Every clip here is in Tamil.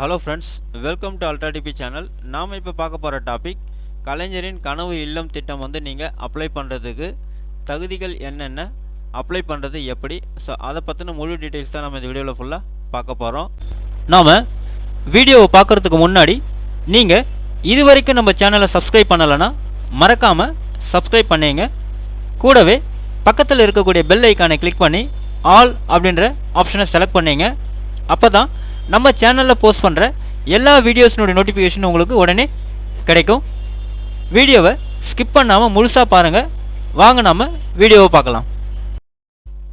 Hello friends, welcome to ultra TP channel. நாம் இப்போ பார்க்க போகிற டாபிக் கலைஞரின் கனவு இல்லம் திட்டம் நீங்கள் அப்ளை பண்ணுறதுக்கு தகுதிகள் என்னென்ன, அப்ளை பண்ணுறது எப்படி, ஸோ அதை பற்றின முழு டீட்டெயில்ஸ் தான் நம்ம இந்த வீடியோவில் ஃபுல்லாக பார்க்க போகிறோம். நாம் வீடியோவை பார்க்குறதுக்கு முன்னாடி நீங்கள் இது வரைக்கும் நம்ம சேனலை சப்ஸ்கிரைப் பண்ணலைன்னா மறக்காமல் சப்ஸ்கிரைப் பண்ணிங்க. கூடவே பக்கத்தில் இருக்கக்கூடிய பெல் ஐக்கானை கிளிக் பண்ணி ஆல் அப்படின்ற ஆப்ஷனை செலக்ட் பண்ணிங்க. அப்போ தான் நம்ம சேனலில் போஸ்ட் பண்ணுற எல்லா வீடியோஸினுடைய நோட்டிஃபிகேஷன் உங்களுக்கு உடனே கிடைக்கும். வீடியோவை ஸ்கிப் பண்ணாமல் முழுசாக பாருங்கள். வாங்க நம்ம வீடியோவை பார்க்கலாம்.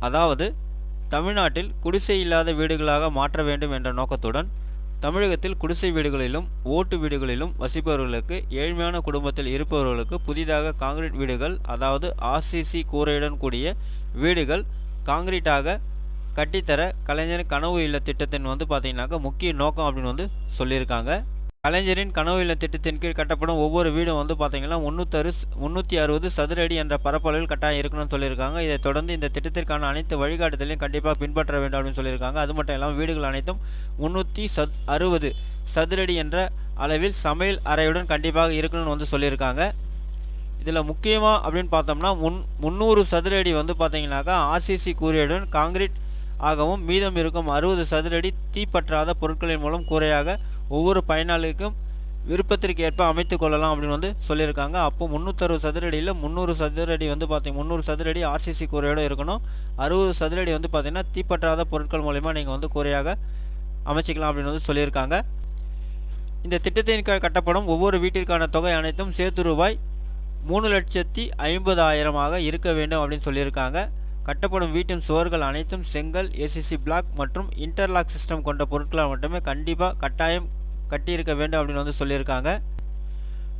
அதாவது தமிழ்நாட்டில் குடிசை இல்லாத வீடுகளாக மாற்ற வேண்டும் என்ற நோக்கத்துடன் தமிழகத்தில் குடிசை வீடுகளிலும் ஓட்டு வீடுகளிலும் வசிப்பவர்களுக்கு, ஏழ்மையான குடும்பத்தில் இருப்பவர்களுக்கு புதிதாக காங்கிரீட் வீடுகள், அதாவது ஆர்சிசி கூரையுடன் கூடிய வீடுகள் காங்கிரீட்டாக கட்டித்தர கலைஞரின் கனவு இல்ல திட்டத்தின் பார்த்தீங்கன்னாக்கா முக்கிய நோக்கம் அப்படின்னு சொல்லியிருக்காங்க. கலைஞரின் கனவு இல்ல திட்டத்தின் கீழ் கட்டப்படும் ஒவ்வொரு வீடும் பார்த்தீங்கன்னா 360 சதுர அடி என்ற பரப்பளவில் கட்டாயம் இருக்கணும்னு சொல்லியிருக்காங்க. இதை தொடர்ந்து இந்த திட்டத்திற்கான அனைத்து வழிகாட்டுதலையும் கண்டிப்பாக பின்பற்ற வேண்டும் அப்படின்னு சொல்லியிருக்காங்க. அது மட்டும் இல்லாமல் வீடுகள் அனைத்தும் 360 சதுரடி என்ற அளவில் சமையல் அறையுடன் கண்டிப்பாக இருக்கணும்னு சொல்லியிருக்காங்க. இதில் முக்கியமாக அப்படின்னு பார்த்தோம்னா 300 சதுர அடி பார்த்தீங்கன்னாக்கா ஆர்சிசி கூரையுடன் காங்கிரீட் ஆகவும், மீதம் இருக்கும் 60 சதுரடி தீப்பற்றாத பொருட்களின் மூலம் கூரையாக ஒவ்வொரு பயனாளிக்கும் விருப்பத்திற்கு ஏற்ப அமைத்து கொள்ளலாம் அப்படின்னு சொல்லியிருக்காங்க. அப்போ 360 சதுரடியில் 300 சதுரடி பார்த்தீங்கன்னா 300 சதுரடி ஆர்சிசி கூரையோடு இருக்கணும். 60 சதுரடி பார்த்தீங்கன்னா தீப்பற்றாத பொருட்கள் மூலமா நீங்கள் கூரையாக அமைச்சிக்கலாம் அப்படின்னு சொல்லியிருக்காங்க. இந்த திட்டத்தின் கீழ் கட்டப்படும் ஒவ்வொரு வீட்டிற்கான தொகை அனைத்தும் சேர்த்து ரூபாய் 3,50,000 இருக்க வேண்டும் அப்படின்னு சொல்லியிருக்காங்க. கட்டப்படும் வீட்டின் சுவர்கள் அனைத்தும் செங்கல், ஏசிசி பிளாக் மற்றும் இன்டர்லாக் சிஸ்டம் கொண்ட பொருட்களால் மட்டுமே கட்டாயம் கட்டியிருக்க வேண்டும் அப்படின்னு சொல்லியிருக்காங்க.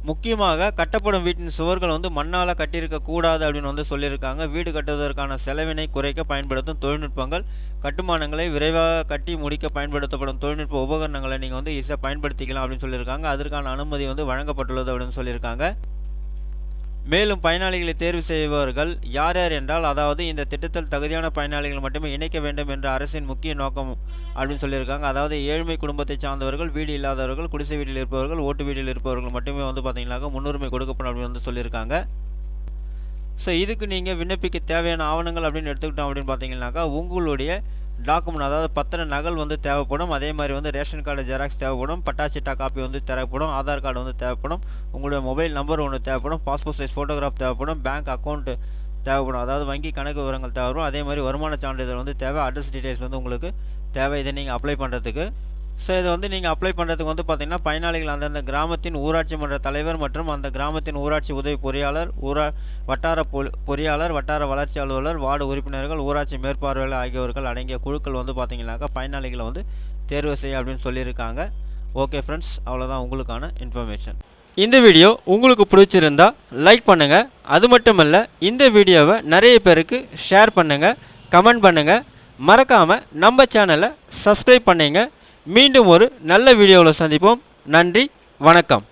முக்கியமாக கட்டப்படும் வீட்டின் சுவர்கள் மண்ணால் கட்டியிருக்க கூடாது அப்படின்னு சொல்லியிருக்காங்க. வீடு கட்டுவதற்கான செலவினை குறைக்க பயன்படுத்தும் தொழில்நுட்பங்கள், கட்டுமானங்களை விரைவாக கட்டி முடிக்க பயன்படுத்தப்படும் தொழில்நுட்ப உபகரணங்களை நீங்கள் ஈஸியாக பயன்படுத்திக்கலாம் அப்படின்னு சொல்லியிருக்காங்க. அதற்கான அனுமதி வழங்கப்பட்டுள்ளது அப்படின்னு சொல்லியிருக்காங்க. மேலும் பயனாளிகளை தேர்வு செய்பவர்கள் யார் யார் என்றால், அதாவது இந்த திட்டத்தில் தகுதியான பயனாளிகள் மட்டுமே இணைக்க வேண்டும் என்ற அரசின் முக்கிய நோக்கம் அப்படின்னு சொல்லியிருக்காங்க. அதாவது ஏழ்மை குடும்பத்தை சார்ந்தவர்கள், வீடு இல்லாதவர்கள், குடிசை வீட்டில் இருப்பவர்கள், ஓட்டு வீட்டில் இருப்பவர்கள் மட்டுமே பார்த்தீங்கன்னாக்கா முன்னுரிமை கொடுக்கப்படும் அப்படின்னு சொல்லியிருக்காங்க. ஸோ இதுக்கு நீங்கள் விண்ணப்பிக்க தேவையான ஆவணங்கள் அப்படின்னு எடுத்துக்கிட்டோம் அப்படின்னு பார்த்தீங்கன்னாக்கா உங்களுடைய டாக்குமெண்ட், அதாவது பத்திர நகல் தேவைப்படும். அதே மாதிரி ரேஷன் கார்டு ஜெராக்ஸ் தேவைப்படும், பட்டாச்சிட்டா காப்பி தேவைப்படும், ஆதார் கார்டு தேவைப்படும், உங்களுடைய மொபைல் நம்பர் ஒன்று தேவைப்படும், பாஸ்போர்ட் சைஸ் ஃபோட்டோகிராஃப் தேவைப்படும், பேங்க் அக்கௌண்ட்டு தேவைப்படும், அதாவது வங்கி கணக்கு விவரங்கள் தேவைப்படும். அதே மாதிரி வருமான சான்றிதழ் தேவை, அட்ரஸ் டீட்டெயில்ஸ் உங்களுக்கு தேவை இதை நீங்கள் அப்ளை பண்ணுறதுக்கு. ஸோ இதை நீங்கள் அப்ளை பண்ணுறதுக்கு பார்த்தீங்கன்னா பயனாளிகள் அந்தந்த கிராமத்தின் ஊராட்சி மன்ற தலைவர் மற்றும் அந்த கிராமத்தின் ஊராட்சி உதவி பொறியாளர், வட்டார பொறியாளர், வட்டார வளர்ச்சி அலுவலர், வார்டு உறுப்பினர்கள், ஊராட்சி மேற்பார்வையாளர் ஆகியோர்கள் அடங்கிய குழுக்கள் பார்த்தீங்கன்னாக்கா பயனாளிகளை தேர்வு செய்ய அப்படின்னு சொல்லியிருக்காங்க. ஓகே ஃப்ரெண்ட்ஸ், அவ்வளோதான் உங்களுக்கான இன்ஃபர்மேஷன். இந்த வீடியோ உங்களுக்கு பிடிச்சிருந்தா லைக் பண்ணுங்கள். அது மட்டும் இல்லை, இந்த வீடியோவை நிறைய பேருக்கு ஷேர் பண்ணுங்கள், கமெண்ட் பண்ணுங்கள். மறக்காமல் நம்ம சேனலை சப்ஸ்கிரைப் பண்ணிங்க. மீண்டும் ஒரு நல்ல வீடியோவில் சந்திப்போம். நன்றி, வணக்கம்.